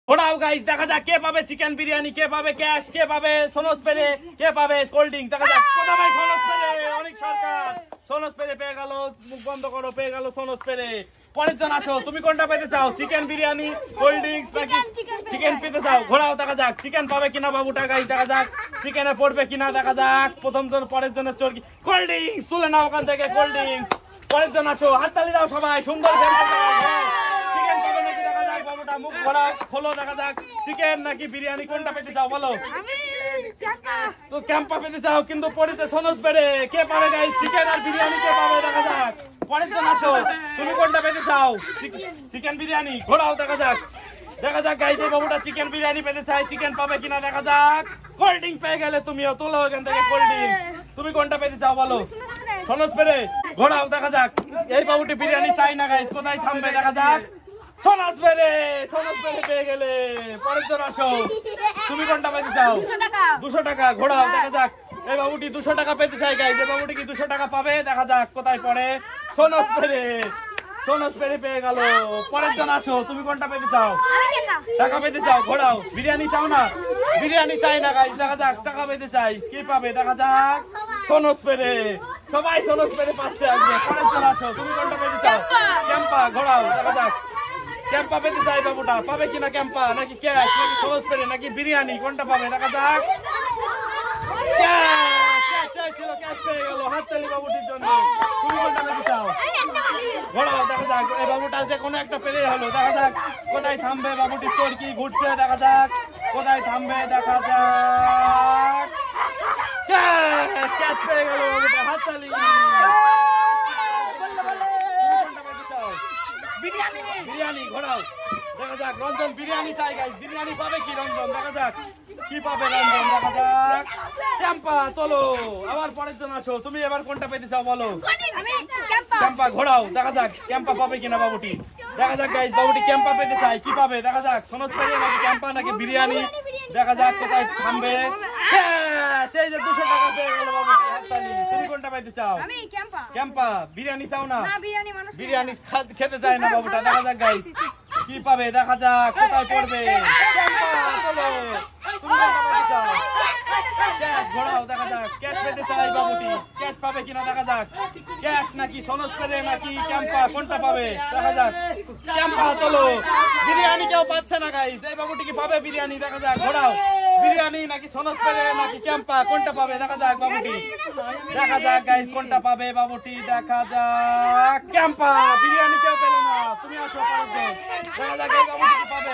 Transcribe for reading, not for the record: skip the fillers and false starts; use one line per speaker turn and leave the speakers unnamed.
ঘোড়াও গাইস, দেখা যাক কে পাবে চিকেন বিরিয়ানি, কে পাবে ক্যাশ, কে পাবে সোনস পেরে, কে পাবে কোল্ড ড্রিঙ্ক। দেখা যাক কোথা ভাই সোনস পেরে, অনেক সরকার সোনস পেরে পেয়ে গেল, মুখ বন্ধ করো, পেয়ে গেল সোনস পেরে। পরের জন আসো, তুমি কোনটা পেতে চাও, চিকেন বিরিয়ানি, কোল্ড ড্রিঙ্কস নাকি চিকেন পেতে চাও? ঘোড়াও, দেখা যাক চিকেন পাবে কিনা বাবুটা গাইস, দেখা যাক চিকেনে পড়বে কিনা, দেখা যাক। প্রথম জন পরের জনের চর্কি কোল্ড ড্রিঙ্কস তুলে নাও ওখান থেকে, কোল্ড ড্রিঙ্কস। পরের জন আসো, হাততালি দাও সবাই, সুন্দর চিকেন পাবে নাকি, দেখা যাক বাবুটা মুখ ঘোরা খোলো, দেখা যাক চিকেন নাকি বিরিয়ানি কোনটা পেতে চাও বলো। তো ক্যাম্পা পেতে চাও, কিন্তু পড়েছে সোনস পেরে। কে পাবে গাইস চিকেন আর বিরিয়ানি, কে পাবে দেখা যাক। পরের জন আসো, তুমি কোনটা পেতে চাও, চিকেন বিরিয়ানি? ঘোরাও, দেখা যাক দেখা যাক গাইস এই বাবুটা চিকেন বিরিয়ানি পেতে চাই, চিকেন পাবে কিনা দেখা যাক। কোল্ড ড্রিঙ্ক পেয়ে গেলে তুমিও, তোলো এখান থেকে কোল্ড ড্রিঙ্ক। তুমি কোনটা পেতে চাও বলো, সোনস পেরে? ঘোরাও, দেখা যাক এই বাবুটি বিরিয়ানি চাই না গাইস, কোথায় থামবে দেখা যাক। সোনস পেরে পেয়ে গেলে। পরের জন আসো, তুমি কোনটা পেতে চাও? 200 টাকা। ঘোরাও, দেখা যাক এই বাবুটি 200 টাকা পেতে চাই গাইস, এই বাবুটি কি 200 টাকা পাবে দেখা যাক কোথায় পড়ে। সোনস পেরে পেয়ে গেল। পরের জন আসো, তুমি কোনটা পেতে চাও? টাকা পেতে চাও? ঘোরাও, বিরিয়ানি চাও না? বিরিয়ানি চাই না গাইস, দেখা যাক টাকা পেতে চাই, কি পাবে দেখা যাক। সোনস পেরে, সবাই সোনস পেরে পাচ্ছে আজকে। পরের জন আসো, তুমি কোনটা পেতে চাও? ক্যাম্পা। ঘোরাও, দেখা যাক ক্যাম্পা পেতে চাই বাবুটা, পাবে কিনা ক্যাম্পা নাকি ক্যাশ নাকি সোনস পেরে নাকি বিরিয়ানি, কোনটা পাবে দেখা যাক। ক্যাশ পেয়ে গেল, হাততালি বাবুটির জন্য। তুমি কোনটা পেতে চাও? ঘোরাও, দেখা যাক এই বাবুটা আছে কোনো একটা পেলেই হলো, দেখা যাক কোথায় থামবে বাবুটির চরকি ঘুরছে, দেখা যাক কোথায় থামবে দেখা যাক। ক্যাশ পেয়ে গেল বাবুটা, হাততালি। বিরিয়ানি। ঘোরাও, দেখা যাক রঞ্জন বিরিয়ানি চাই গাইস, বিরিয়ানি পাবে কি রঞ্জন, দেখা যাক কি পাবে রঞ্জন, দেখা যাক। ক্যাম্পা তোলো। আবার পরের জন আসো, তুমি এবার কোনটা পেতে চাও বলো। ক্যাম্পা। ঘোরাও, দেখা যাক ক্যাম্পা পাবে কিনা বাবুটি, দেখা যাক গাইস বাবুটি ক্যাম্পা পেতে চাই, কি পাবে দেখা যাক। সোনস পেরে নাকি ক্যাম্পা নাকি বিরিয়ানি, দেখা যাক কোথায় থামবে। সেই যে 200 টাকা পেয়ে গেল বাবুটি, হাততালি। তুমি কোনটা পেতে চাও? ক্যাম্পা। বিরিয়ানি চাও না? বিরিয়ানি খেতে চায় না বাবুটা, দেখা যাক গাইস কি পাবে দেখা যাক কোথায় পড়বে। ক্যাশ। ঘোরাও, দেখা যাক ক্যাশ পেতে চাই বাবুটি, ক্যাশ পাবে কিনা দেখা যাক। ক্যাশ নাকি সোনস পেরে নাকি ক্যাম্পা, কোনটা পাবে দেখা যাক। ক্যাম্পা তোলো। বিরিয়ানি কেউ পাচ্ছে না গাইস, এই বাবুটি কি পাবে বিরিয়ানি, দেখা যাক। ঘোরাও, বিরিয়ানি নাকি সোনস পেরে নাকি ক্যাম্পা, কোনটা পাবে দেখা যাক বাবুটি, দেখা যাক গাইস কোনটা পাবে বাবুটি, দেখা যাক ক্যাম্পা। বিরিয়ানি কেউ পেল না, তুমি আসো পরের জন, দেখা যাক এই বাবুটি কি পাবে।